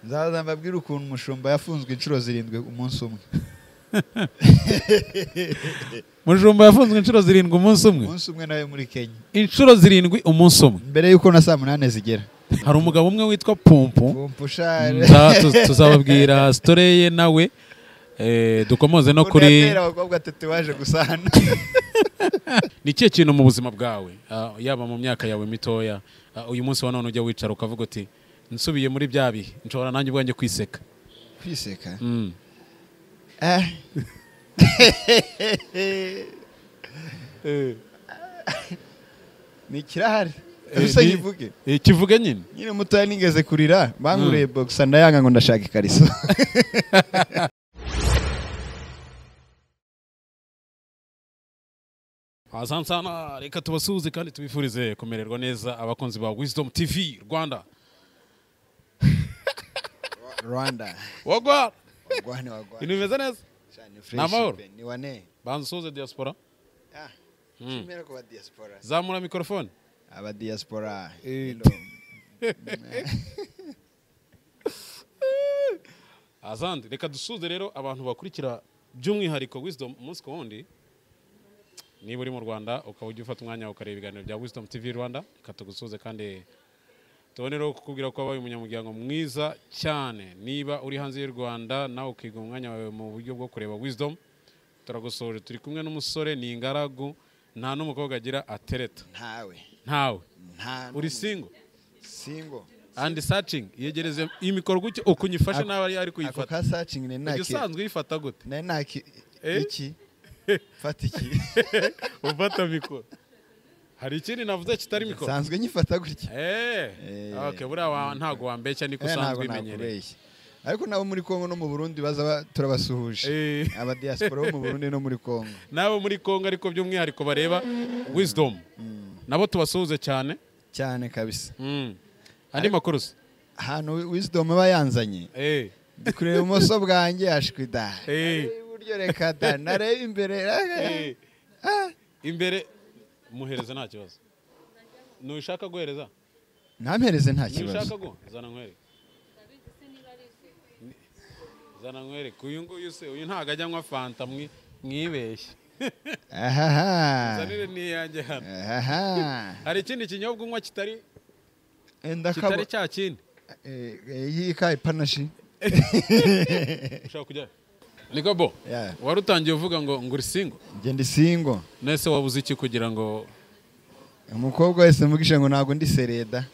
nzaza mbabwira ukuntu umushumba yafunzwe inshuro 7 umunsi umwe. Mushumba yafunzwe inshuro 7 umunsi umwe. Umunsi umwe nawe muri Kenya. Inshuro 7 umunsi umwe. Mbere yuko na saa 8 zigera. Hari umugabo umwe witwa Pumpu. Pumpu share. Tuzababwira story ye nawe. Dukomoze no kuri abakobwa tatuwaje gusana. Ni kiye kintu mu buzima bwawe yaba mu myaka yawe mitoya uyu munsi wa none ujya wicara ukavuga uti nsubiye muri bya bihe nshobora nanjye ubwanjye kwiseka. Kwiseka? Ni kirahari. Ese yivuge. Kivuge nyine. Nyine mutoya nigeze kurira banguriye boxer ndayanga ngo ndashaka ikariso. Asante sana, reka tubasuhuze kandi tubifurize kumererwa neza abakunzi ba Wisdom TV Rwanda. Wagwa. Ibintu bimeze neza? Namahoro. Ni wane. Bansuhuze diaspora. Kimera kuba diaspora. Zamura mikrofone. Aba diaspora. Asante, reka dusuhuze rero abantu bakurikira by'umwihariko Wisdom umunsi ku wundi. Niba uri mu Rwanda ukaba ujya ufata umwanya ukareba ibiganiro bya Wisdom TV Rwanda, reka tugusuhuze kandi tubonero kukubwira ko wabaye umunyamuryango mwiza cyane. Niba uri hanze y'u Rwanda nawe ukiga umwanya wawe mu buryo bwo kureba Wisdom, turagusoje. Turi kumwe n'umusore ni ingaragu, nta n'umukobwa agira atereta. Ntawe. Uri single? And searching yegereze imikoro gucyo ukunyifashe nawe ari kuyifata. Ako ka searching ne naki. Usanzwe uyifata gute? Naki iki? Fata iki? Ufata mikoro. Hari ikindi navuze kitari mikoro. Sanzwe nyifata gutya. Okay, buriya ntago wambeshya niko usanzwe imenyereye. Ariko nabo muri Kongo no mu Burundi baza turabasuhuje. Aba diaspora bo mu Burundi no muri Kongo. Nabo muri Kongo ariko by'umwihariko bareba Wisdom. Nabo tubasuhuze cyane. Cyane kabisa. Andi makuru se? Hano Wisdom bayanzanye. Ndikureba umoso bwanjye ashwida. Buryo reka da nareba imbere. Imbere muhereza nta kibazo. Nushaka guhereza? Ntampereze nta kibazo. Nushaka go zana nkwere. Zana nkwere kuyu nguyu se uyu ntago ajya nywa fanta mwibeshye. Zanire ni yanjye hano. Hari ikindi kinyobwa unywa kitari cya kindi. Yikaye panashi. Ushaka kujya? Niko bo. Warutangiye uvuga ngo uri single? Nge ndi single. Nese wabuze iki kugira ngo umukobwa wese mugisha ngo nago ndi sereda.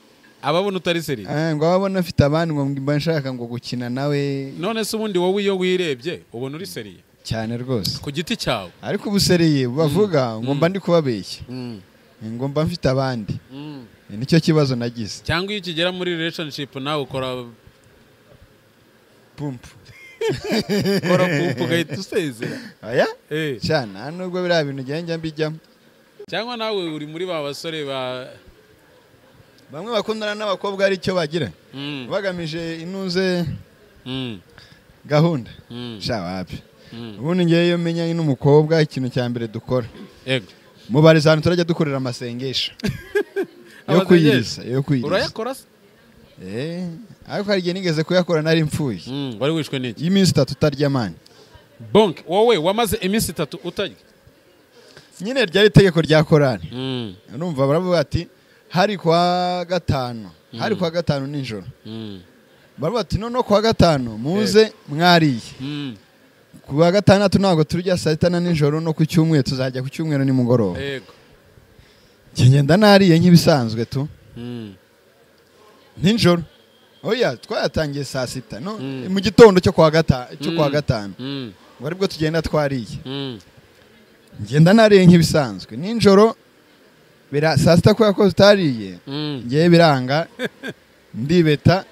Ababona utari seri? Ngo ababona afite abandi ngo mba nshaka ngo gukina nawe. None se ubundi wowe iyo wirebye ubona uri seri? Cyane rwose. Ku giti cyawe. Ariko ubuseriye bavuga ngo mba ndi kubabeshya. Ngo mba mfite abandi. Nicyo kibazo nagize. Cyangwa iyo ukigera muri relationship nawe ukora pumpu. Kora pumpu gahita usezera. Aya? Cyane nubwo biriya bintu njya mbijyamo. Cyangwa nawe uri muri ba basore bamwe bakundana n'abakobwa ari cyo bagira. Bagamije inuze gahunda. Sha wapi. Ubundi ngiye iyo menya n'umukobwa ikintu cya mbere dukora. Yego. Mubariza hano turajya dukorera amasengesho. Yo kwiyiriza. Urayakora se? Ariko hari igihe nigeze kuyakora nari mfuye. Wari wishwe n'iki? Iminsi 3 utarya mani. Bonk, wowe wamaze iminsi 3 utarya? Nyine ryari itegeko rya Korani. Urumva baravuga ati hari kwa gatanu. Hari kwa gatanu nijoro. Baravuga ati none kwa gatanu muze mwariye. Kuwa gatandatu ntago turya saa 6 nijoro no ku cyumweru tuzajya ku cyumweru ni mugoroba. Yego. Ngenda nariye nk'ibisanzwe tu. Nijoro. Oya twayatangiye saa 6 no mu gitondo cyo kwa gatanu. Ngo aribwo tugenda twariye. Ngenda nariye nk'ibisanzwe. Nijoro saa 6 kwa ko tutariye. Ngiye biranga ndibeta.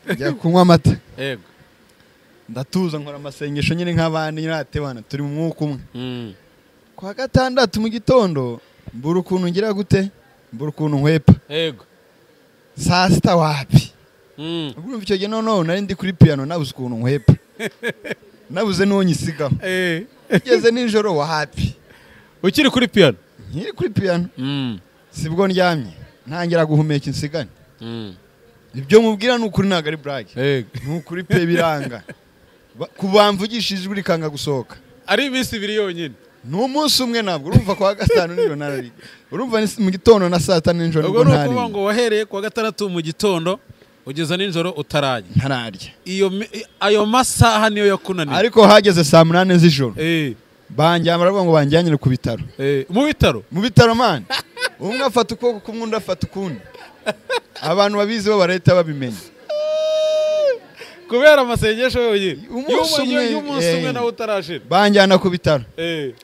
Njya kunywa amata. Yego. Ndatuza nkora amasengesho nyine nk'abandi nratebana turi mu mwuka umwe. Kwa gatandatu mu gitondo mbura ukuntu ngira gute? Mbura ukuntu nkwepa. Yego. Saa 6 wapi? Ubwo icyo gihe none nari ndi kuri piano nabuze ukuntu nkwepa. Nabuze n'uwo nyisigaho. Ugeze nijoro wapi? Ukiri kuri piano? Nkiri kuri piano. Sibwo ndyamye. Ntangira guhumeka insigane. ibyo mubwira n'ukuri ntago ari brag Yego. n'ukuri pe biranga kubamvugishije uri kanga gusohoka ari iminsi 2 yonyine n'umunsi umwe ntabwo urumva kwa gatanu nijoro narari urumva mu gitondo na saa 5 nijoro ubwo no kuvuga ngo wahereye kwa gatandatu mu gitondo ugeza nijoro utararya ntararya ayo masaha niyo yakunaniye ariko hageze saa 8 z'ijoro banjyana baravuga ngo banjyanyire ku bitaro mu bitaro man umwe afata ukuboko kumwe undi afata ukundi abantu babizi bo barahita babimenya kubera amasengesho yoye y'umunsi umwe nawe utarashira banjyana ku bitaro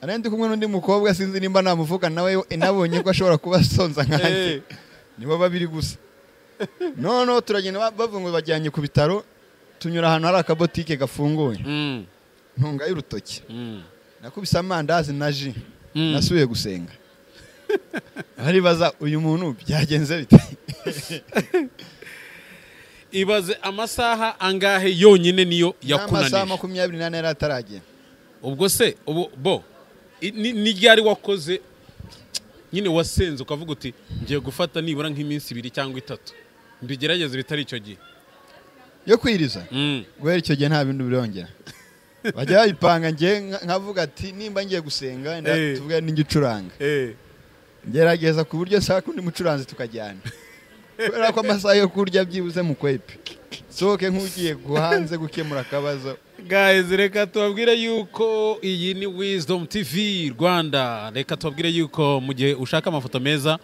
arandi kumwe n'undi mukobwa sinzi nimba namuvuga nawe nabonye ko ashobora kuba sonza nkanjye nibo babiri gusa no turagenda bavuga ngo bajyanye ku bitaro tunyura ahantu hari akabotike gafunguye ntunga y'urutoki nakubise amandazi na ji nasubiye gusenga baribaza uyu muntu byagenze bite ibaze amasaha angahe yonyine niyo yakunanije amasaha 28 yari ataragera ubwo se bo ni ryari wakoze nyine wasenze ukavuga uti ngiye gufata nibura nk'iminsi 2 cyangwa 3 mbigerageze bitari icyo gihe yo kwiriza guhera icyo gihe nta bintu birongera bajya bayipanga ngiye nkavuga ati nimba ngiye gusenga tuvuga n'igicuranga gerageza ku buryo saa kundi mucuranzi tukajyana kubera ko amasaha yo kurya byibuze mu kwepe soke nk'ugiye guhanze gukemura akabazo guys reka tubabwire yuko iyi ni Wisdom TV Rwanda reka tubabwire yuko mu gihe ushaka amafoto meza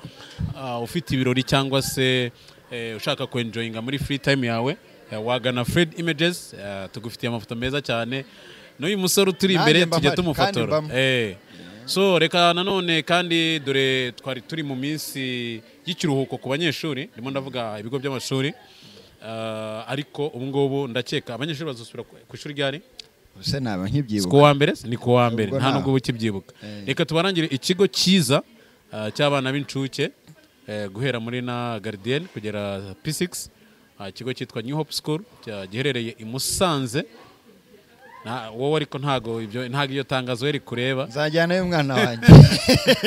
ufite ibirori cyangwa se ushaka ku enjoyinga muri free time yawe wagana Fred Images tugufitiye amafoto meza cyane n'uyu musore turi imbere tujye tumufotora so reka nanone kandi dore twari turi mu minsi y'ikiruhuko ku banyeshuri ndimo ndavuga ibigo by'amashuri ariko ubu ngubu ndakeka abanyeshuri bazosubira ku ishuri ryari use naba nkibyibuka ku wa mbere ni ku wa mbere nta nubwo bukibyibuka reka tubarangire ikigo cyiza cy'abana b'incuke guhera muri na Garden kugera P6 ikigo cyitwa New Hope School giherereye i Musanze wowe ariko ntago iyo tangazo yari kureba nzajyana y'umwana wanjye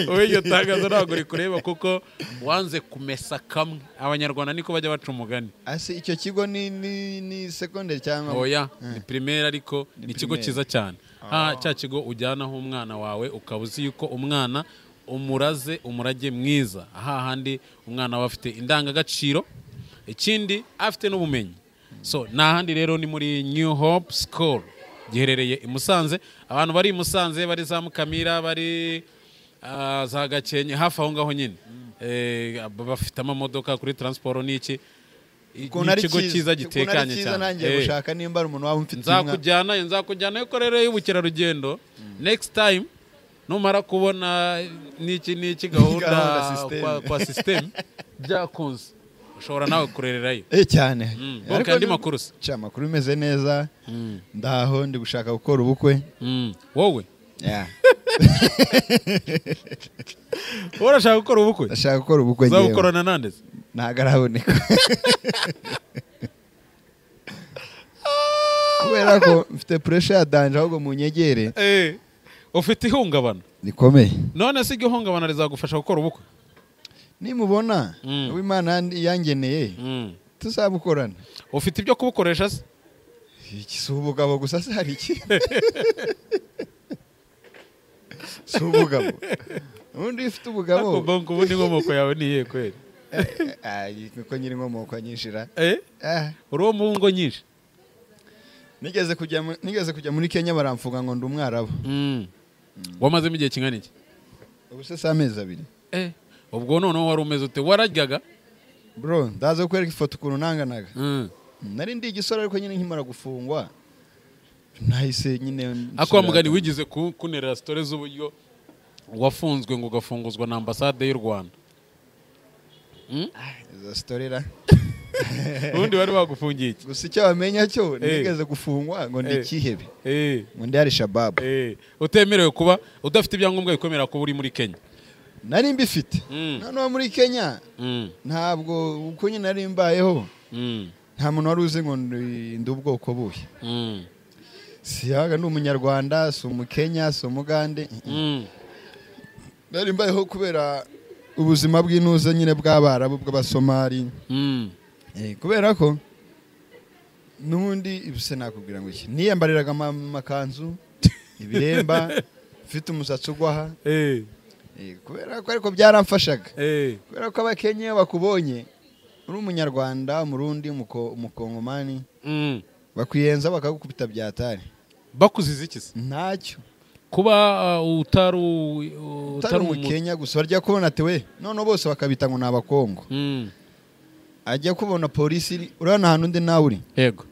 wowe iyo tangazo ntago uri kureba kuko wanze kumesa kamwe abanyarwanda niko bajya baca umugani ase icyo kigo ni secondary cyangwa oya ni primaire ariko ni ikigo cyiza cyane cya kigo ujyanaho umwana wawe ukaba uzi yuko umwana umuraze umurage mwiza hahandi umwana aba afite indangagaciro ikindi afite n'ubumenyi so nahandi rero ni muri New Hope School giherereye i Musanze abantu bari i Musanze bari za Mukamira bari za Gakenke hafi aho ngaho nyine bafite amamodoka kuri transport n'iki ikigo cyiza gitekanye cyane nanjye gushaka nimba umuntu waba umfite nzakujyana yuko rero y'ubukerarugendo next time numara kubona n'iki gahunda kwa system byakunze ushobora nawe kurererayo cyane ariko andi makuru se amakuru imeze neza ndaho ndi gushaka gukora ubukwe wowe urashaka gukora ubukwe ndashaka gukora ubukwe ngewe uzabukorana nande ntago araboneka kubera ko mfite pressure ya danger ahubwo mu nyegere ufite ihungabana rikomeye none se igihungabana rizagufasha gukora ubukwe nimubona uw'Imana yangeneye tuzabukorana ufite ibyo kubukoresha se si ubugabo gusa se hari iki si ubugabo ubundi ufite ubugabo ubundi inkomoko yawe ni iyihe kweri kuko nyiri inkomoko nyinshira uri uwo mu ngo nyinshi nigeze kujya muri Kenya baramfuga ngo ndi umwarabu wamazemo igihe kingana iki ubu se saa mezi 2 ubwo noneho wari umeze ute wararyaga bro ndaza kwereka ifoto ukuntu nanganaga nari ndi igisore ariko nyine nkimara gufungwa nahise nyine akwa mugani wigize kunerera stories z'uburyo wafunzwe ngo gafunguzwa na ambassade y'u Rwanda izo storera ubundi bari bagufungiye iki gusa icyo bamenya cyo nigeze gufungwa ngo ni kihebe ngo ndi ari Shabab utemerewe kuba udafite ibyangombwa bikomera ko uri muri Kenya nari mbifite none muri Kenya ntabwo uko nyine nari mbayeho nta muntu wari uzi ngo ndi ubwoko buhe si yaga ndi umunyarwanda si umukenya si umugande nari mbayeho kubera ubuzima bw'inuze nyine bw'abarabu bw'abasomali kubera ko n'ubundi ibise nakubwira ngo iki niyambariraga amakanzu ibiremba mfite umusatsi ugwaha kubera ko ariko byaramfashaga kubera ko abakenya bakubonye uri umunyarwanda umurundi umukongomani bakwiyenza bakagukubita byatari bakuziza iki se ntacyo kuba utari umukenya gusa barya kubona ati we none bose bakabita ngo nabakongo ajya kubona polisi urana hano undi nawe uri yego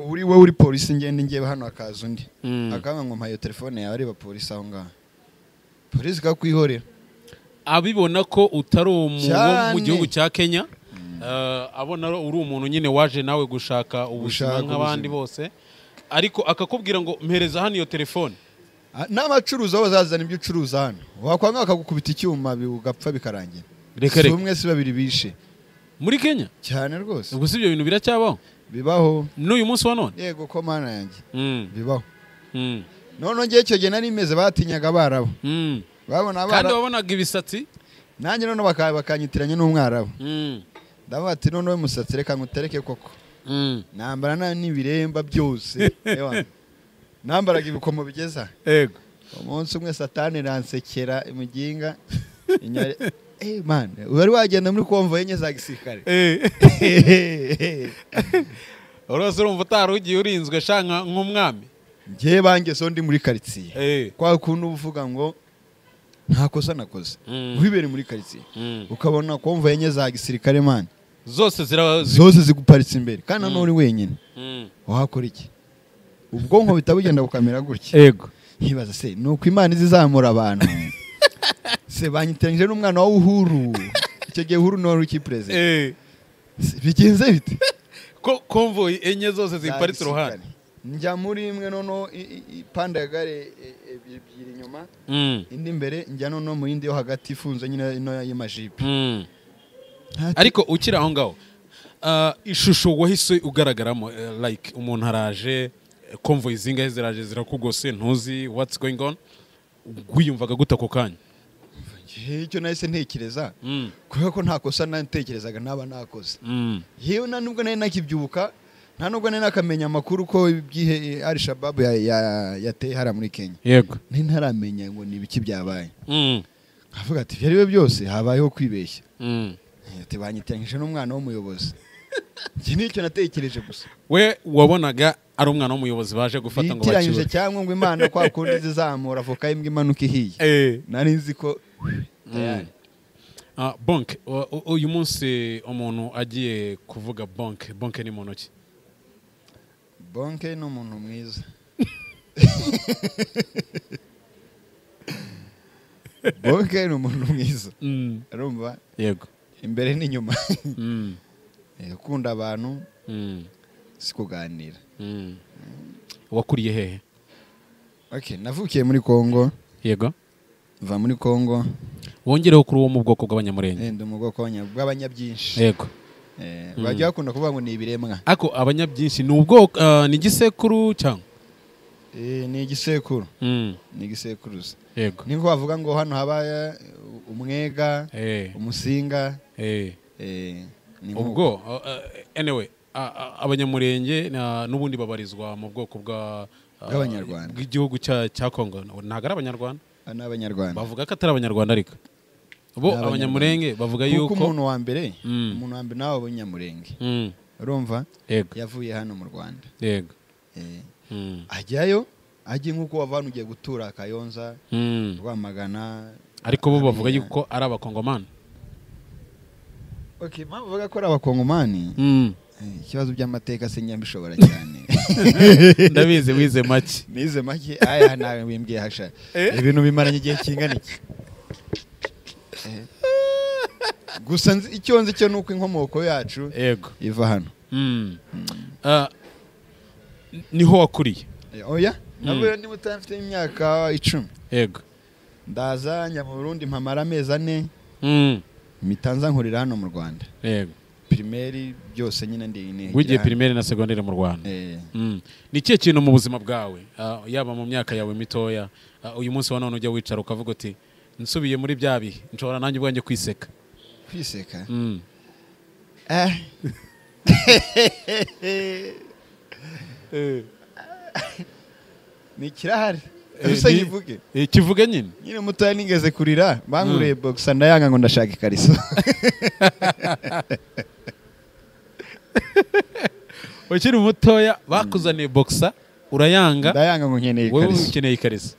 uri we uri polisi ngende ngiye hano akaza undi akanga ngo mpayo telefone yawe areba polisi aho ngaho polisi kakwihorera abibona ko utari umuntu mu gihugu cya Kenya abona uri umuntu nyine waje nawe gushaka ubuzima nk'abandi bose ariko akakubwira ngo mpereza hano iyo telefone n'abacuruza aho bazazana ibyo ucuruza hano wakwanga bakagukubita icyuma bigapfa bikarangira reka si umwe si babiri bishe muri Kenya cyane rwose ubwo si ibyo bintu biracyabaho bibaho n'uyu munsi wa none yego ko mana yanjye bibaho none ngiye icyo gihe nari imeze batinyaga abarabu babona abarabu kandi wabonaga ibisatsi nanjye none bakanyitiranya n'umwarabu ndavuga ati none we musatsi reka ngutereke koko nambara n'ibiremba byose nambaraga ibikomo bigeza yego umunsi umwe satani ransekera imuginga man wari wagenda muri konvo yenye za gisirikare urose urumva utari ugiye urinzwe shanka nk'umwami ngiye bangezeho ndi muri karitsiye kwa kuntu uvuga ngo nta kosa nakoze wibere muri karitsiye ukabona konvo yenye za gisirikare man zose ziguparitse imbere kandi none uri wenyine wahakora iki ubwonko bitabugenda bukamera gutya yego nkibaza se nuko Imana izizamura abantu se banyitiranyije n'umwana wa Uhuru icyo gihe Uhuru none uki president bigenze bite ko convoy enye zose ziparitse ruhande njya muri imwe nono ipanda ya gare ebyiri inyuma indi imbere njya nono mu yindi yo hagati ifunze nyine ino y'amajipe ariko ukiri aho ngaho ishusho wahise ugaragaramo like umuntu araje convoy zingahe ziraje zirakugose ntuzi what's going on wiyumvaga gute ako kanya icyo nahise ntekereza kubera ko nta kosa natekerezaga naba nakoze yewe nubwo nari nakibyuka nta nubwo nari nakamenya amakuru ko ibyihe Al-Shabaab yateye hara muri Kenya yego nari ntaramenya ngo ni ibiki byabaye avuga ati byari byose habayeho kwibeshya ati banyitiranyije n'umwana w'umuyobozi iki nicyo natekereje gusa we wabonaga ari umwana w'umuyobozi baje gufata ngo bakiwe cyangwa ngo Imana kwa kundi zizamura avoka imbwa imanuka ihiye nari nzi ko bonke uyu munsi umuntu agiye kuvuga bonke ni muntu ki bonke ni umuntu mwiza bonke ni umuntu mwiza arumva yego imbere n'inyuma ukunda abantu si kuganira wakuriye hehe navukiye muri Kongo yego va muri Kongo wongereho kuri uwo mu bwoko bw'abanyamurenge ndi mu bwoko bw'abanyabyinshi yego bajya bakunda kuvuga ngo ni ibiremwa ako abanyabyinshi ni ubwoko ni igisekuru cyangwa ni igisekuru ni igisekuruza yego niko bavuga ngo hano habaye umwega umusinga ubwo anyway abanyamurenge n'ubundi babarizwa mu bwoko bw'abanyarwanda bw'igihugu cya Kongo ntabwo ari abanyarwanda n'abanyarwanda bavuga ko atari abanyarwanda ariko bo abanyamurenge bavuga yuko umuntu wa mbere nawe w'umunyamurenge urumva yavuye hano mu Rwanda yego ajyayo ajye nk'uko wavana ugiye gutura Kayonza Rwamagana ariko bo bavuga yuko ari abakongomani bavuga ko ari abakongomani ikibazo by'amateka sinyambishobora cyane ndabizi wize make nize make aya nawe wimbwiye hasha ibintu bimaranye igihe kingana iki gusa icyo nzi cyo nuko inkomoko yacu yego iva hano niho wakuriye oya navuye ndi mutafite imyaka 10 yego ndaza njya mu Burundi mpamara amezi 4 mitanza nkurira hano mu Rwanda yego primaire byose nyine ndi wigiye primaire na secondaire mu Rwanda ni kiye kintu mu buzima bwawe yaba mu myaka yawe mitoya uyu munsi wa none ujya wicara ukavuga uti nsubiye muri byabi nshobora nanjye ubwanjye kwiseka ni kirahari gusa yivuge kivuge nyine mutoya nigeze kurira banguriye boxer ndayanga ngo ndashaka ikariso ukiri mutoya bakuzaniye boxer urayanga ndayanga ngo nkeneye ikariso wowe ukeneye ikariso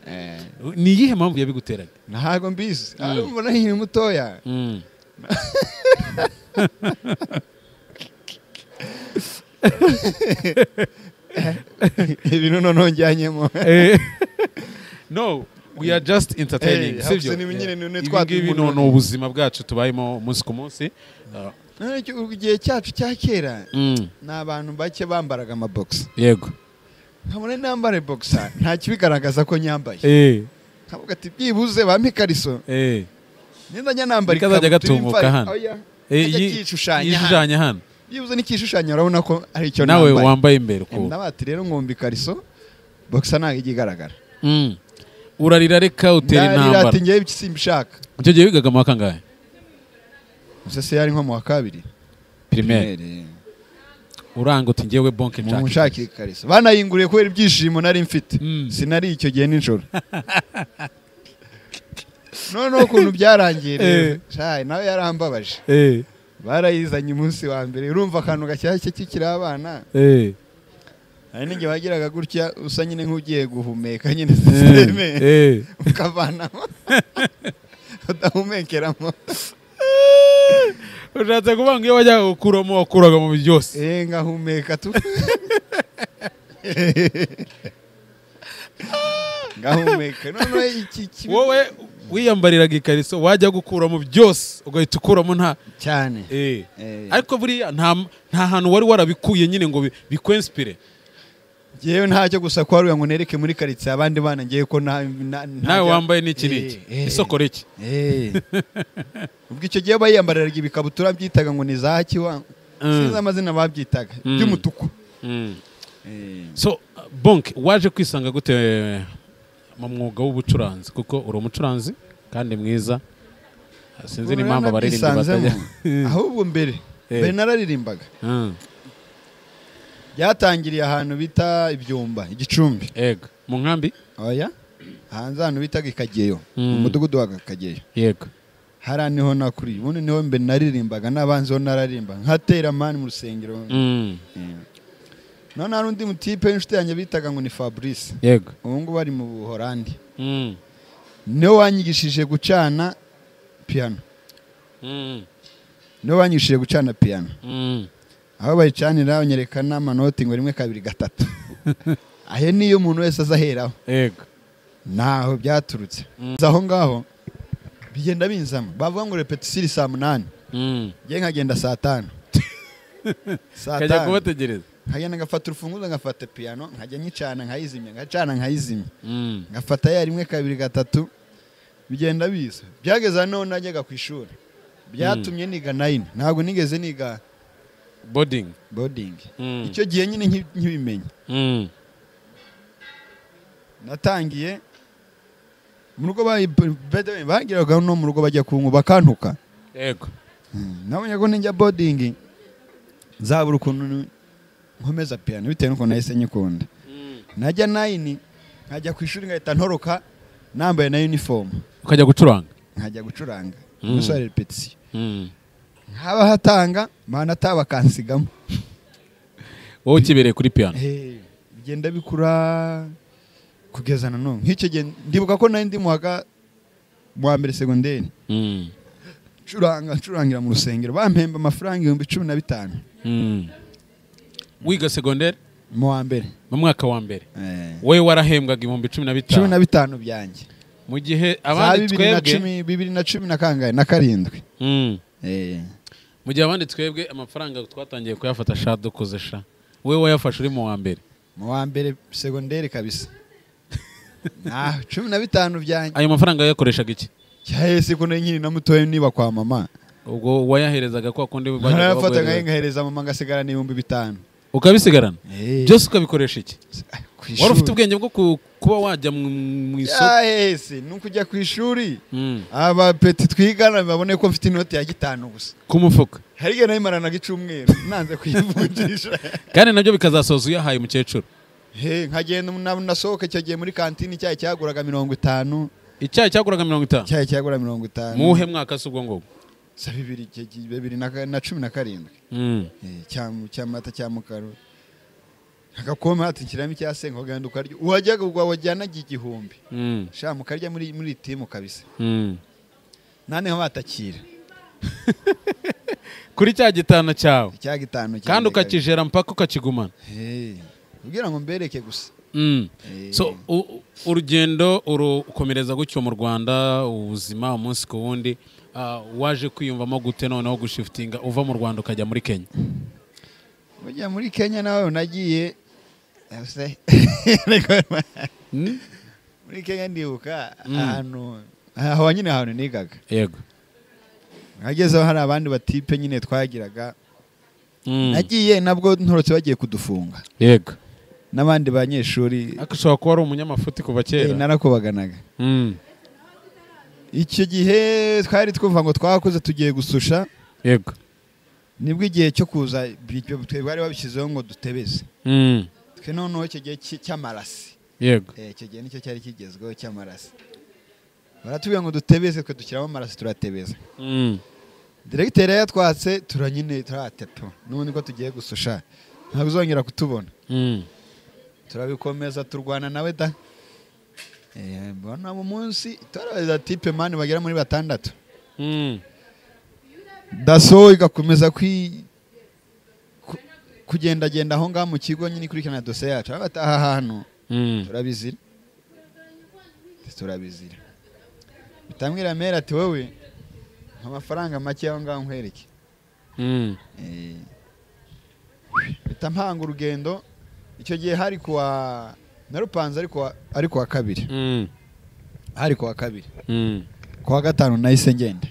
ni iyihe mpamvu yabiguteraga ntago mbizi mbona nkiri mutoya ibintu noneho njyanyemo no we are just entertaining sivyo ibi ni ubuzima bwacu tubayemo umunsi ku munsi igihe cyacu cya kera ni abantu bake bambaraga amaboxer yego nkabona nambare boxer nta kibigaragaza ko nyambaye nkavuga ati byibuze bampe ikariso nenda njya nambara ikazajya gatumuka hano yishushanya hano byibuze n'ikishushanya urabona ko ari icyo nawe wambaye imbere ko ndabati rero ngomba ikariso boxer ntago igigaragara urarira reka utera intambara ati ngiye simbishaka icyo gihe wigaga mu wa kangahe se yari nko mu wa kabiri primaire uranga uti ngewe bonke nshaka mushaka ikariso banayinguriye kubera ibyishimo nari mfite sinari icyo gihe nijoro noneho ukuntu byarangiye rero nawe yarambabaje barayizanye umunsi wa mbere urumva akantu gashyashya kikiri abana hari n'igihe wagiraga gutya usa nyine nk'ugiye guhumeka nyine sisiteme ukavanamo udahumekeramo ushatse kuvuga ngo iyo wajyaga gukuramo wakuraga mu byose ngahumeka tu ngahumeka noneho iki wowe wiyambariraga ikariso wajya gukuramo byose ugahita ukuramo nta cyane ariko buriya nta hantu wari warabikuye nyine ngo bikwenspire yewe ntacyo gusa ko waruya ngo nereke muri karitsiye abandi bana ngiye ko nawe wambaye n'iki n'iki isoko reki ubwo icyo gihe bayiyambariraga ibikabutura byitaga ngo ni za kiwa sinzi amazina babyitaga by'umutuku so bonke waje kwisanga gute mu mwuga w'ubucuranzi kuko uri umucuranzi kandi mwiza sinzi n'impamvu abaririmba batajya ahubwo mbere nararirimbaga byatangiriye ahantu bita ibyumba igicumbi yego mu nkambi oya hanze ahantu bitaga ikageyo mu mudugudu wa Kageyo yego hari niho nakuri ubundi niho mbere naririmbaga n'abanzi ho nararimba nkatera mani mu rusengero none hari undi mutipe w'inshuti yanjye bitaga ngo ni Fabrice yego ubu ngubu bari mu Buholandi niwe wanyigishije gucana piano niwe wanyigishije gucana piano aho bayicanira banyereka n'amanoti ngo 1 2 3 ahe niyo umuntu wese azaheraho yego naho byaturutse aho ngaho bigenda binzama bavuga ngo repetition saa 8 ngiye nkagenda saa 5 kajya kubategereza nkagenda ngafata urufunguzo ngafata piano nkajya nyicana nkayizimya ngacana nkayizimya ngafata ya 1 2 3 bigenda biza byageza none najyaga ku ishuri byatumye niga 9 ntabwo nigeze niga boarding icyo gihe nyine nkibimenya natangiye mu rugo bagiraga no mu rugo bajya kungu bakantuka yego nabonye ko njya boarding zabura ukuntu nkomeza piano bitewe nuko nahise nyikunda najya 9 nkajya ku ishuri ngahita ntoroka nambaye na uniform ukajya gucuranga nkajya gucuranga gusa repetition haba hatanga mana tabakansigamo wowe ukibereye kuri piano bigenda bikura kugeza na none nk'icyo gihe ndibuka ko nari ndi mu wa mbere secondaire curangira mu rusengero bampemba amafaranga 15,000 wiga secondaire mu wa mbere mu mwaka wa mbere wowe warahembwaga 15,000 byanjye mu gihe abandi twebwe 2010 na kangahe na 7 mu gihe abandi twebwe amafaranga twatangiye kuyafata sha dukoze sha wowe wayafashe uri mu wa mbere secondaire kabisa 15 byanjye ayo mafaranga yakoreshaga iki cyahese ko nkiri na mutoye niba kwa mama ubwo wayaherezaga kwa kundi bajyaga ngahereza mama ngasigara ni 5,000 ukabisigarana byose ukabikoresha iki wari ufite ubwenge bwo kuba wajya mu isoko yahese nuko ujya ku ishuri aba peti twigana babone ko mfite inoti ya 5 gusa ku mufuka hari igihe nayimaranaga icumweru nanze kuyivunjisha kandi nabyo bikazasoza uyahaye umukecuru nkagenda nasohoka icyo gihe muri kantine icyayi cyaguraga 50 icyayi cyaguraga 50 icyayi cyagura 50 muhe mwaka se ubwo ngubwo sa 2017 cyamata cya mukaro agakoma ati kiramo icyasenga uganda ukarya uwajyaga wajyana igihumbi sha mukarya muri timu kabisa nane batakira kuri cya gitano cyawe cya gitano kandi ukakijera mpaka ukakigumana ubwira ngo mbereke gusa so urugendo urukomereza gutyo mu Rwanda ubuzima umunsi ku wundi waje kwiyumvamo gute noneho gushiftinga uva mu Rwanda ukajya muri Kenya ujya muri Kenya nawe nagiye muri Kenya ndibuka ahantu aho nyine ahantu nigaga yego hagezeho hari abandi batipe nyine twagiraga nagiye nabwo ntorotse bagiye kudufunga yego n'abandi banyeshuri akashobora kuba ari umunyamafuti kuva kera narakubaganaga icyo gihe twari twumva ngo twakoze tugiye gususha yego nibwo igihe cyo kuza bari babishyizeho ngo dutebeze twe noneho icyo gihe cy'amarasi yego icyo gihe nicyo cyari kigezweho cy'amarasi baratubwira ngo dutebeze twe dushyiramo amarasi turatebeza diregiteri yatwatse turanyine turateto n'ubundi ko tugiye gususha ntabwo uzongera kutubona turabikomeza turwana nawe da mbona mu munsi turabaza tipe mani bagera muri 6 daso igakomeza kugendagenda aho ngaho mu kigo nyine kurikirana dosiye yacu abataha hantu turabizira bitamwira mera ati wowe amafaranga make aho ngaho nkwereke bitampanga urugendo icyo gihe hari kuwa narupanze ariko wa kabiri hari kuwa kabiri kuwa gatanu nahise ngenda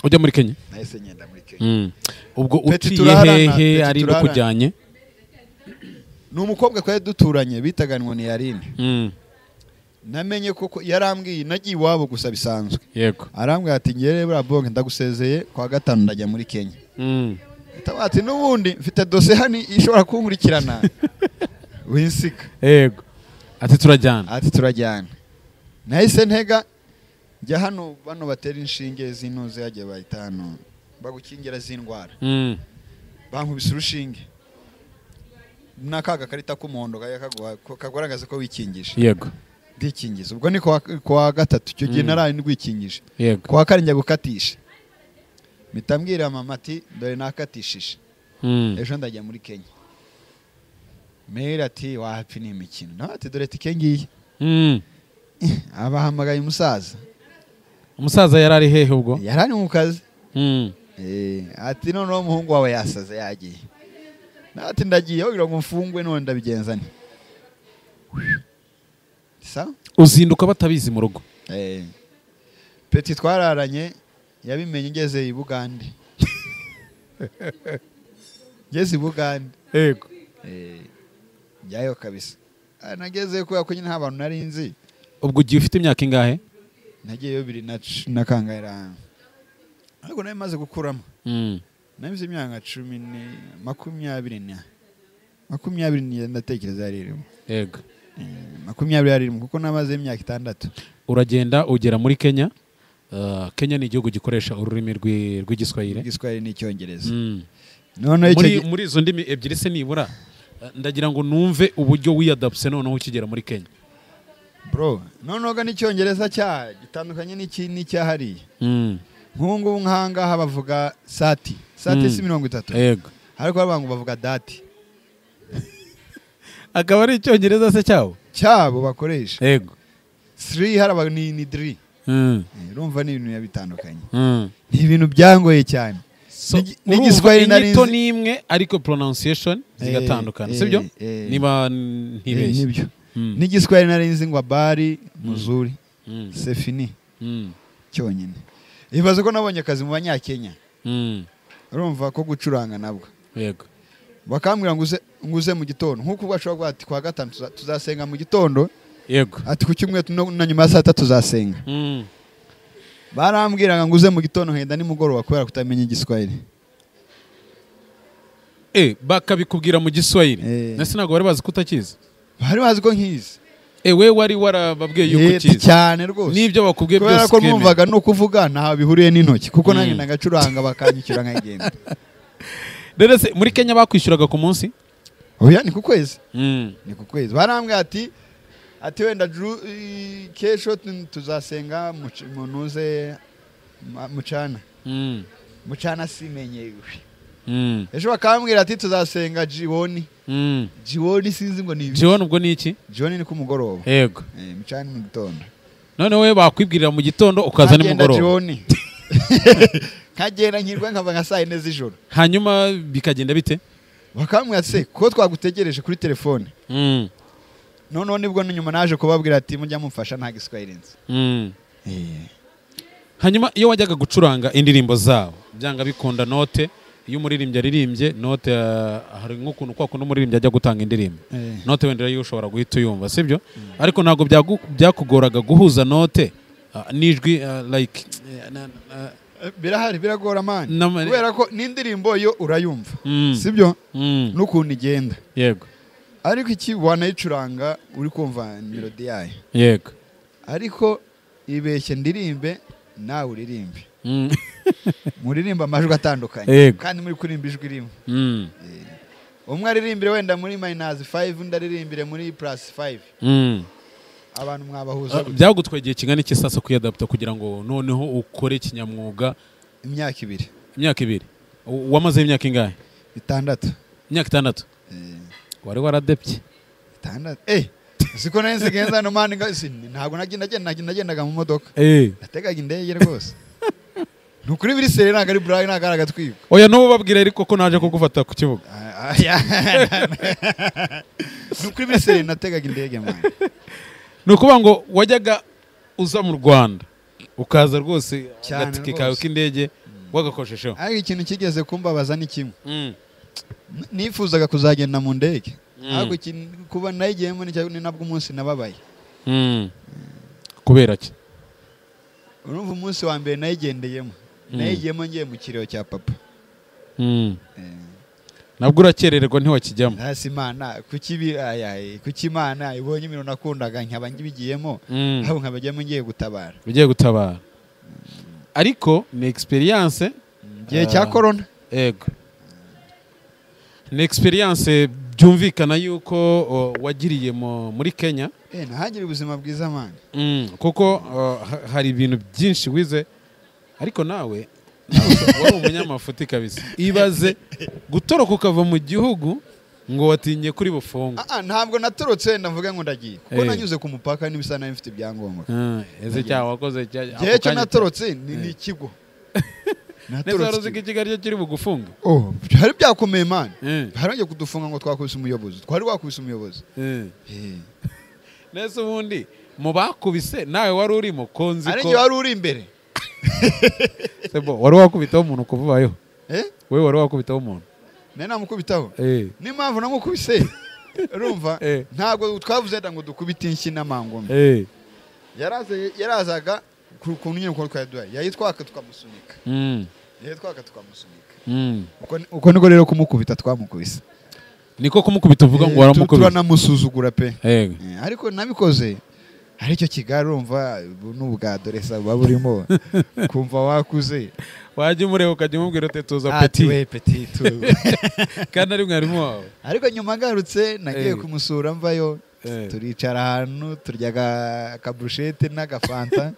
ujya muri Kenya nahise ngenda muri Kenya ubwo uciye hehe ari kujyanye ni umukobwa twari duturanye bitaga ngo ni Yarine namenye koko yarambwiye nagiye iwabo gusa bisanzwe yego arambwiye ati ngere bura bonke ndagusezeye kuwa gatanu ndajya muri Kenya ati n'ubundi mfite dosiye hani ishobora kunkurikirana winsika yego ati turajyana nahise ntega njya hano bano batera inshinge z'intuze yagiye bahita hano bagukingira z'indwara bankubise urushinge n'akaga karita k'umuhondo kagaragaza ko wikingije yego ndikingiza ubwo ni kuwa gatatu icyo gihe naraye ndwikingije yego kuwa kane njya gukatisha mitambwira mama ati dore nakatishije ejo ndajya muri Kenya mera ati wapi ni imikino ati dore tike ngiye abahamagaye umusaza yari ari hehe ubwo yari ari mu kazi ati noneho umuhungu wawe yasaze yagiye ati ndagiye kugira ngo mfungwe none ndabigenza nti uzinduka batabizi mu rugo peti twararanye yabimenye ngeze i Bugande ngeze i Bugande yego njyayo kabisa nageze ko nyine nta bantu nari nzi ubwo ugiye ufite imyaka ingahe nagiyeyo 2 na kangaira ariko nayo maze gukuramo nabize imyaka 20 ndatekereza yaririmo yego 20 yaririmo kuko namaze imyaka 6 uragenda ugera muri Kenya Kenya ni igihugu gikoresha ururimi rw'igiswahili igiswahili n'icyongereza muri izo ndimi ebyiri se nibura ndagira ngo numve uburyo wiyadapse noneho ukigera muri Kenya bro noneho n'icyongereza cya gitandukanye n'icyahariye nk'ubu nk'ahangaha bavuga sati si 30 yego ariko abantu bavuga dati akaba ari icyongereza se cyabo bakoresha yego 3 haraba ni 3 urumva ni ibintu bitandukanye ni ibintu byangoye cyane n'igiswahili n'inyito n'imwe ariko pronunciation zigatandukana sibyo niba ntibeshye nibyo n'igiswahili narinzi ngo bari muzuri sefini cyonyine ibaze ko nabonye akazi mu banyakenya urumva ko gucuranga nabwo yego bakambwira nguze mu gitondo nkuko bashobora kuvuga ati kwa gatanu tuzasenga mu gitondo yego ati ku cyumweru na nyuma ya saa 3 tuzasenga barambwiraga nguze mu gitondo nkenda nimugoroba kubera kutamenya igiswahili bakabikubwira mu giswahili nase ntabwo bari bazi kutakizi bari bazi ko nkizi we wari warababwiye yuko ukizi cyane rwose nibyo bakubwiye byose kubera ko numvaga no kuvuga ntaho bihuriye n'intoki kuko nanjye ndagacuranga bakanyishyura nkagenda rero se muri Kenya bakwishyuraga ku munsi oya ni ku kwezi ni ku kwezi barambwira ati wenda kesho tuzasenga munuze mucana simenye ejo bakambwira ati tuzasenga jioni sinzi ngo ni jioni ubwo ni iki jioni ni ku mugoroba yego mucana mu gitondo none we bakwibwirira mu gitondo ukaza nimugoroba jioni kagenda nkirwa nkava nka saa 4 z'ijoro hanyuma bikagenda bite bakambwira se ko twagutegereje kuri telefone none nibwo nyuma naje kubabwira ati mujya mumfasha nta giswahili nzi hanyuma iyo wajyaga gucuranga indirimbo zabo byanga bikunda note iyo umuririmbyi aririmbye note hari nk'ukuntu kwa kundi umuririmbyi ajya gutanga indirimbo note wenda yo ushobora guhita uyumva sibyo ariko ntabwo byakugoraga guhuza note n'ijwi like biragora mani kubera ko n'indirimbo yo urayumva sibyo n'ukuntu igenda yego ariko iki wanayicuranga uri kumva melody yayo yego ariko ibeshye ndirimbe nawe uririmbe muririmba amajwi atandukanye kandi muri kurimba ijwi rimwe umwe aririmbire wenda muri -5 undi aririmbire muri +5 abantu mwabahuza byagutwaye kingana iki sasa kuyadapta kugira ngo noneho ukore kinyamwuga imyaka 2 wamaze imyaka ingahe 6 imyaka 6 wari waradepye 6 siko nahise genza no mani ntabwo nagendaga mu modoka nategaga indege rwose nukuri biri sere ntago ari Brian ntago aragatwiba oya no babwira ariko ko naje kugufata ku kibuga nukuri biri sere nategaga indege mwana nukuba ngo wajyaga uza mu Rwanda ukaza rwose gatike kawe k'indege wagakoshesheho ariko ikintu kigeze kumbabaza ni kimwe nifuzaga kuzagenda mu ndege ariko kuba nayigiyemo ni nabwo umunsi nababaye kubera ki urumva umunsi wa mbere nayigiyemo ngiye mu kiriro cya papa nabwo urakerererwa ntiwakijyamo hasi imana kuki imana ibonye ibintu nakundaga nkaba ngibigiyemo aho nkabajyamo ngiye gutabara ariko ni experience gihe cya corona yego ni experience byumvikana yuko wagiriye muri Kenya nahagire ubuzima bwiza man kuko hari ibintu byinshi wize ariko nawe wari umunyamafuti kabisa ibaze gutoroka ukava mu gihugu ngo watinye kuri bufunga ntabwo natorotse ndavuga ngo ndagiye kuko nanyuze ku mupaka n'ibisa nayo mfite ibyangombwa ese cyawe wakoze gihe cyo natorotse ni ikigo natorotse ko Kigali kiri bugufunga hari byakomeye man harongeye kudufunga ngo twakubise umuyobozi twari wakubise umuyobozi nese ubundi mu bakubise nawe wari urimo konzi ko ari wari uri imbere sebo wari wakubitaho umuntu kuvubayo wewe wari wakubitaho umuntu namukubitaho n'impamvu namukubise urumva ntabwo twavuze ngo dukubite inshyi n'amangome yarazaga ku nyine uko twaduhaye yayitwaka tukamusunika uko niko rero kumukubita twamukubise niko kumukubita uvuga ngo waramukubise turanamusuzugura pe ariko nabikoze aricyo Kigali urumva n'ubwa doresa buba burimo kumva wakuze wajya umureba ukajya umubwira uti tuza petit kandi ari mwarimu wawe ariko nyuma ngarutse nagiye kumusura mvayo turicara ahantu turyaga akaburushete n'agafanta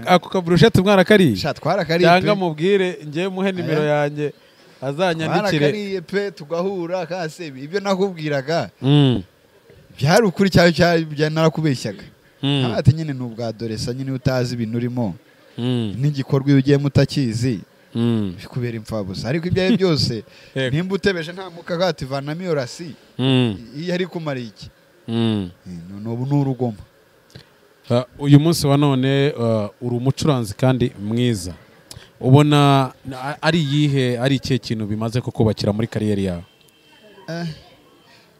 ako kaburushete mwarakariye twarakariye cyangwa mubwire ngiye muhe nimero yanjye azanyandikire twarakariye pe tugahura kase ibyo nakubwiraga byari ukuri cyane narakubeshyaga ati nyine n'ubwa doresa nyine utazi ibintu urimo n'igikorwa iyo ugiye mutakizi bikubera imfabusa ariko ibyo ari byose nimba utebeje nta mukagati vanamo iyo rasi iyo ari kumara iki n'ubu n'urugoma uyu munsi wa none uri umucuranzi kandi mwiza ubona ari iyihe ari ikihe kintu bimaze kukubakira muri kariyeri yawe?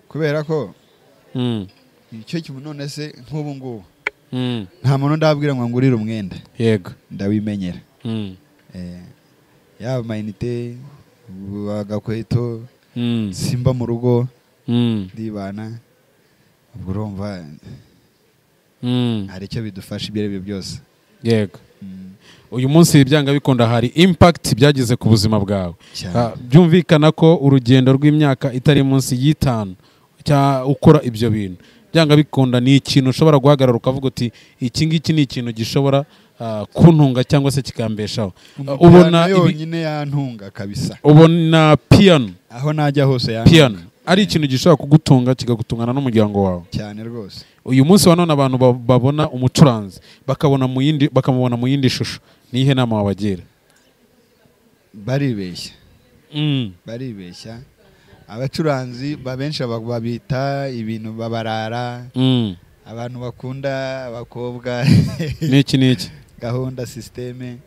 kubera ko icyo kintu none se nk'ubu ngubu nta muntu ndabwira ngo ngurire umwenda, yego ndawimenyera. yaba amayinite, agakweto, simba mu rugo ndibana, ubwo urumva hari icyo bidufasha ibyo ari byo byose. Yego. Uyu munsi byanga bikunda hari impact byagize ku buzima bwawe. Byumvikana ko urugendo rw'imyaka itari munsi y'itanu ukora ibyo bintu, byanga bikunda ni ikintu ushobora guhagarara ukavuga uti iki ngiki ni ikintu gishobora kuntunga cyangwa se kikambeshaho. Ubona yonyine yantunga kabisa. Ubona piano aho najya hose yantunga. Piano ari ikintu gishobora kugutunga kigagutungana n'umuryango wawe cyane rwose. Uyu munsi wa none abantu babona umucuranzi bakamubona mu yindi shusho, nihe nama wabagira? Baribeshya. Baribeshya. Abacuranzi benshi babita ibintu babarara, abantu bakunda abakobwa niki gahunda systeme.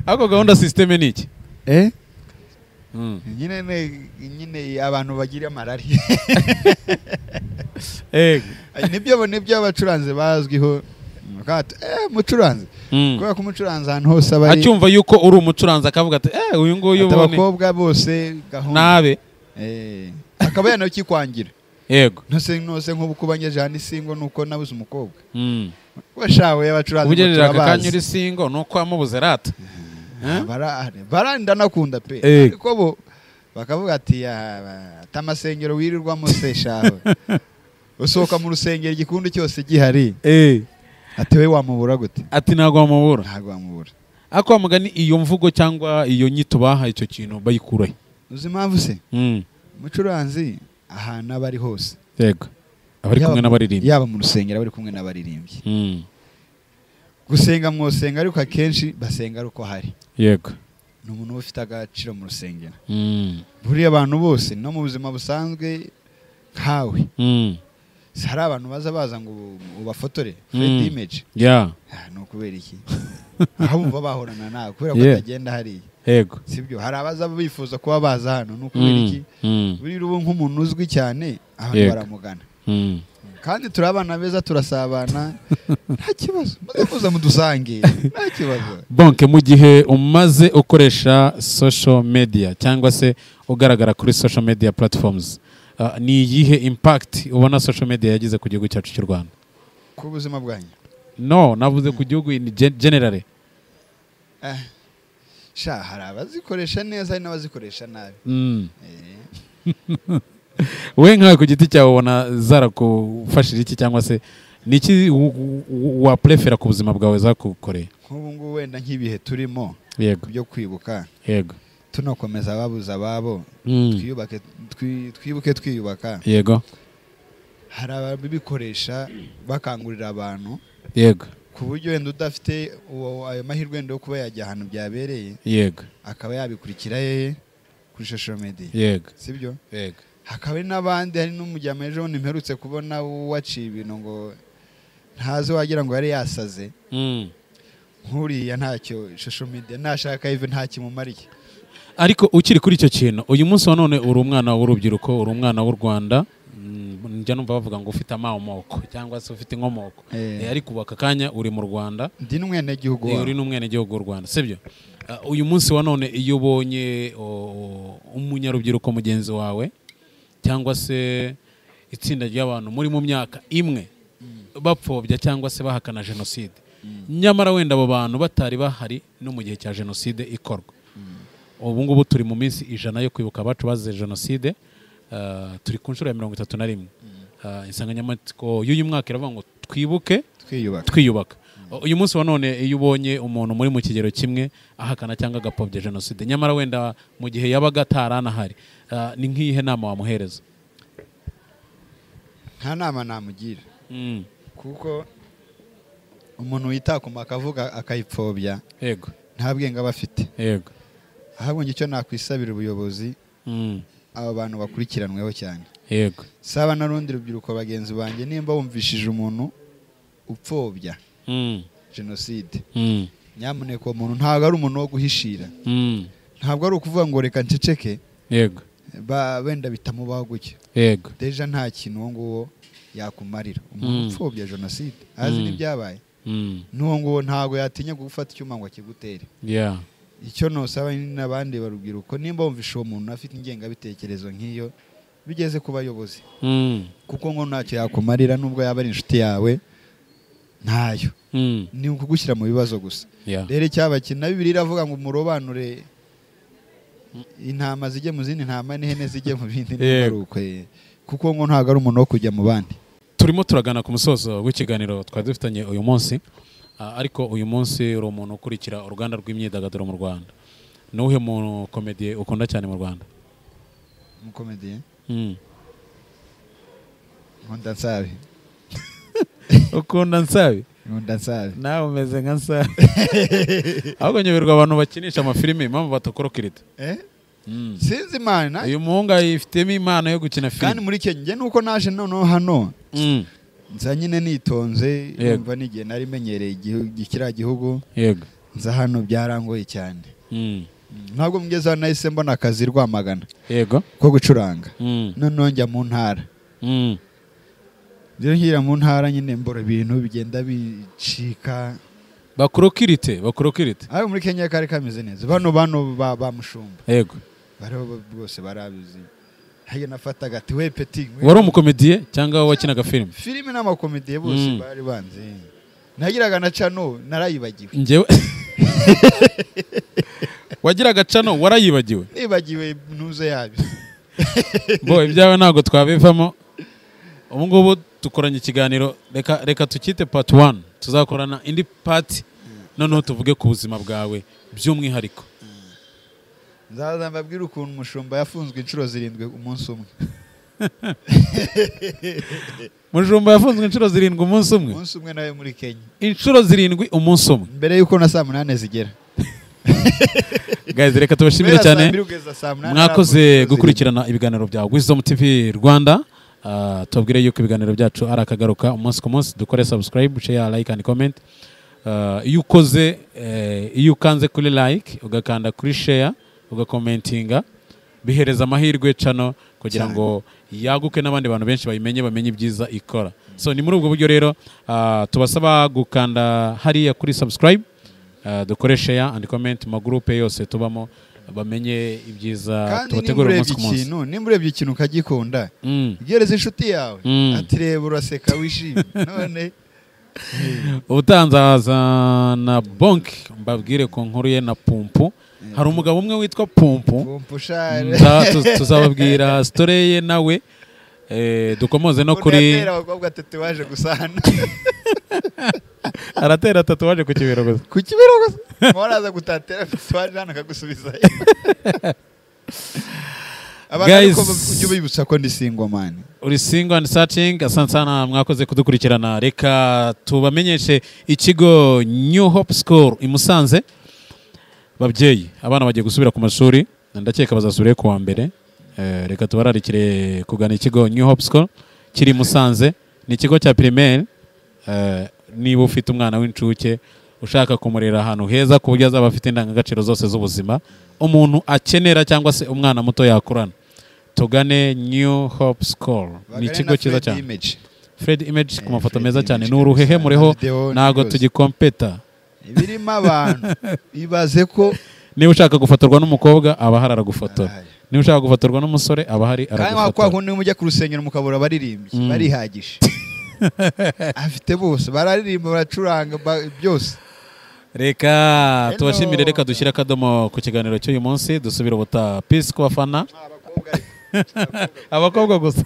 Ako gahunda systeme niki? nyine abantu bagira amarari. nibyo abacuranzi bazwiho. Mucuranzi kubera ko umucuranzi ahantu hose aba acyumva yuko uri umucuranzi akavuga ati uyu nguyu ubone abakobwa bose gahunda nabe akaba yanakikwangira. Yego. Ntose nk'ubu kubanyeje hano isingo nuko nabuze umukobwa. Washawe y'abacuranzi ubugerera akanyura isingo nuko amubuze rata. Baranda nakunda pe. Ariko bo bakavuga ati tamasengero wirirwamo se shawe. Usohoka mu rusengero igikundi cyose gihari. Ati we wamubura gute? Ati ntago wamubura. Ntago wamubura. Ako mugani iyo mvugo cyangwa iyo nyito baha icyo kintu bayikurahe? Uzi impamvu se? Mucuranzi ahantu abari hose. Yego. Abari kumwe n'abaririmbyi. Yaba mu rusengero abari kumwe n'abaririmbyi. Gusenga mwosenga ariko akenshi basenga ari uko hari. Yego. Ni umuntu ufite agaciro mu rusengero. Buriya abantu bose no mu buzima busanzwe nkawe. Hari abantu baza ngo ubafotore Fred image. No kubera iki? Aho bumva bahorana nawe kubera ko tagenda hari. Yego. Sibyo hari abaza bifuza kuba baza hano no kubera iki? Buri rubo nk'umuntu uzwi cyane aho baramugana. Kandi turabana beza turasabana nta kibazo. Muze mudusange nta kibazo. Bonke mu gihe umaze ukoresha social media cyangwa se ugaragara kuri social media platforms, ni iyihe impact ubona social media yagize ku gihugu cyacu cy'u Rwanda? Ku buzima bwanyu? No, navuze ku gihugu generally. Hari abazikoresha neza hari n'abazikoresha nabi. We nkawe ku giti cyawe ubona zarakufashije iki cyangwa se niki wa prefera ku buzima bwawe zakukoreye? Nk'ubu ngubu wenda nk'ibihe turimo byo kwibuka. Yego. Tunakomeza ababuza ababo, twibuke twiyubaka. Yego. Hari ababikoresha bakangurira abantu. Yego. Ku buryo wenda udafite ayo mahirwe yo kuba yajya ahantu byabereye. Yego. Akaba yabikurikira kuri social media. Yego. Sibyo? Yego. Hakaba n'abandi hari n'umujyama ejo nimperutse kubona waciye ibintu ngo ntazi wagira ngo yari yasaze. Nkuriya ntacyo social media nashaka even nta kimumariye. Ariko ukiri kuri icyo kintu uyu munsi wa none uri umwana w'urubyiruko, uri umwana w'u Rwanda, njya numva bavuga ngo ufite amoko cyangwa se ufite inkomoko, ariko ubaka kanya uri mu Rwanda. Ndi n'umwenegihugu wawe. Uri n'umwenegihugu w'u Rwanda, sibyo? Uyu munsi wa none iyo ubonye umunyarubyiruko mugenzi wawe cyangwa se itsinda ry'abantu muri mu myaka imwe bapfobya cyangwa se bahakana jenoside, nyamara wenda abo bantu batari bahari no mu gihe cya jenoside ikorwa, ubu ngubu turi mu minsi 100 yo kwibuka abacu bazize jenoside, turi ku nshuro ya 31. Insanganyamatsiko y'uyu mwaka iravuga ngo twibuke twiyubaka. Uyu munsi wa none iyo ubonye umuntu muri mu kigero kimwe ahakana cyangwa agapfobya jenoside, nyamara wenda mu gihe yabaga ataranahari, ni nk'iyihe nama wamuhereza? Nta nama namugira. Kuko umuntu witakuma akavuga akayipfobya. Yego. Nta bwenge aba afite. Yego. Ahubwo icyo nakwisabira ubuyobozi, aba bantu bakurikiranweho cyane. Yego. Saba narundi rubyiruko bagenzi banjye nimba wumvishije umuntu upfobya jenoside nyamuneka uwo muntu ntabwo ari umuntu wo guhishira ntabwo ari ukuvuga ngo reka nceceke yego wenda bitamubaho gutya yego deja nta kintu uwo nguwo yakumarira umuntu upfobya jenoside azi n'ibyabaye n'uwo nguwo ntabwo yatinya gufata icyuma ngo akigutere icyo nosaba n'abandi barubyiruko nimba wumvisha uwo muntu afite ingengabitekerezo nk'iyo bigeze ku bayobozi kuko ngo ntacyo yakumarira nubwo yaba ari inshuti yawe ntayo ni ukugushyira mu bibazo gusa rero icyaba na Bibiliya iravuga ngo murobanure intama zijye mu zindi ntama n'ihene zijye mu bindi n'ingarukwe kuko ngo ntabwo ari umuntu wo kujya mu bandi. Turimo turagana ku musozo w'ikiganiro twari dufitanye uyu munsi ariko uyu munsi uri umuntu ukurikira uruganda rw'imyidagaduro mu Rwanda. Nuhe muntu komediye ukunda cyane mu Rwanda? Umukomediye? Nkunda Nsabi. Ukunda Nsabi? Nkunda Nsabi. Nawe umeze nka Nsabi. Ahubwo nyoberwa abantu bakinisha amafilime impamvu batakorokirita. Sinzi imana. Uyu muhungu yifitemo impano yo gukina filime. Kandi muri Kenya njye nuko naje noneho hano. Nza nyine nitonze yumva nigiye nari menyereye kiriya gihugu. Yego. Nza hano byarangoye cyane. Ntabwo mugeze hano nahise mbona akazi Rwamagana. Yego. Ko gucuranga. Noneho njya mu ntara. Rero nkira mu ntara nyine mbora ibintu bigenda bicika. Bakurokirite. Aho muri Kenya kare kameze neza. Bano ba Mushumba. Yego. Baro bose barabizi. Haye nafataga ati we petit. Wari umukomediye cyangwa wakinaga filime? Filime n'amakomediye bose bari banze. Nagiraga na channel narayibagiwe. Njewe wagiraga channel warayibagiwe? Nibagiwe ntuze yabi. Bo ibyawe ntago twabivamo. Ubu ngubu dukoranye ikiganiro reka tukite part 1 tuzakorana indi part noneho tuvuge ku buzima bwawe by'umwihariko. Nzaza mbabwira ukuntu Mushumba yafunzwe inshuro 7 umunsi umwe. Mushumba yafunzwe inshuro 7 umunsi umwe? Umunsi umwe nawe muri Kenya. Inshuro 7 umunsi umwe? Mbere yuko na saa 8 zigera. Guys reka tubashimire cyane. Mwakoze gukurikirana ibiganiro bya Wisdom TV Rwanda. Tubwire yuko ibiganiro byacu ari akagaruka umunsi ku munsi. Dukore subscribe, share, like and comment. Iyo ukanze kuri like ugakanda kuri share ugakomentinga bihereza amahirwe channel kugira ngo yaguke n'abandi bantu benshi bamenye ibyiza ikora. So ni muri ubwo buryo rero tubasaba gukanda hariya kuri subscribe, dukore share and comment mu group yose tubamo bamenye ibyiza tubategura umunsi ku munsi. Nimburebye ikintu kagikunda gereza inshuti yawe ati reba uraseka wishimye none utanzaza na bonk mbabwire ko nkuruye na Pumpu. Hari umugabo umwe witwa Pumpu tuzababwira story ye nawe dukomoze no kuri abakobwa tatuwaje gusana aratera tatuwaje ku kibero gusa moraza gutatera tatuwaje hano kagusubiza. Guys ujye bibutsa ko ndi single man. Uri single and searching. Asante sana mwakoze kudukurikirana. Reka tubamenyeshe ikigo New Hope School i Musanze. Babyeyi abana bagiye gusubira ku mashuri ndakeka bazasubire ku wa mbere. Reka tubararikire kugana ikigo New Hope School kiri Musanze. Ni ikigo cya primaire. Niba ufite umwana w'incuke ushaka kumurera ahantu heza ku buryo azaba afite indangagaciro zose z'ubuzima umuntu akenera cyangwa se umwana muto yakurana, tugane New Hope School. Ni ikigo cyiza cyane. Fred Image ku mafoto meza cyane. Ni uruhehe mureho ntago tugikompeta. Ibirimo abantu ibaze ko niba ushaka gufotorwa n'umukobwa aba harara gufotora, niba ushaka gufotorwa n'umusore aba hari aragufotora. Kandi kwa mujya ku rusengero mukabura baririmbye barihagije. Afite bose bararirimba baracuranga byose. Reka tubashimire, reka dushyira akadomo ku kiganiro cy'uyu munsi. Dusubira ubuta peace ku bafana abakobwa gusa.